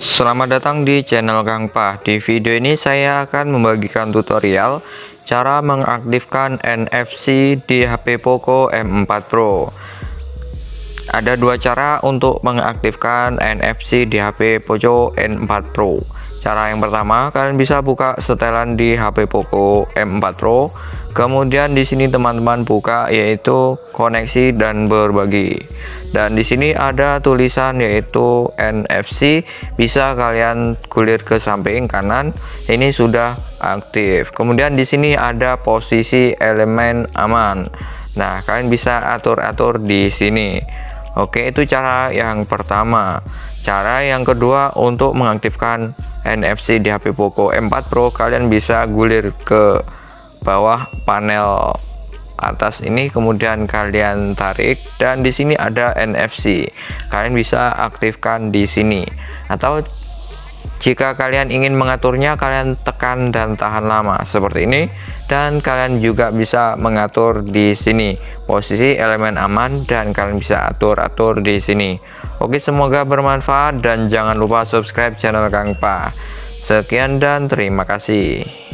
Selamat datang di channel Kang Pah. Di video ini saya akan membagikan tutorial cara mengaktifkan NFC di HP Poco M4 Pro. Ada dua cara untuk mengaktifkan NFC di HP Poco M4 Pro. Cara yang pertama, kalian bisa buka setelan di HP Poco M4 Pro. Kemudian di sini teman-teman buka yaitu koneksi dan berbagi. Dan di sini ada tulisan yaitu NFC, bisa kalian gulir ke samping kanan. Ini sudah aktif. Kemudian di sini ada posisi elemen aman. Nah, kalian bisa atur-atur di sini. Oke, itu cara yang pertama. Cara yang kedua untuk mengaktifkan NFC di HP Poco M4 Pro, kalian bisa gulir ke bawah panel atas ini, kemudian kalian tarik dan di sini ada NFC. Kalian bisa aktifkan di sini. Atau jika kalian ingin mengaturnya, kalian tekan dan tahan lama seperti ini, dan kalian juga bisa mengatur di sini posisi elemen aman dan kalian bisa atur-atur di sini. Oke, semoga bermanfaat dan jangan lupa subscribe channel Kang Pah. Sekian dan terima kasih.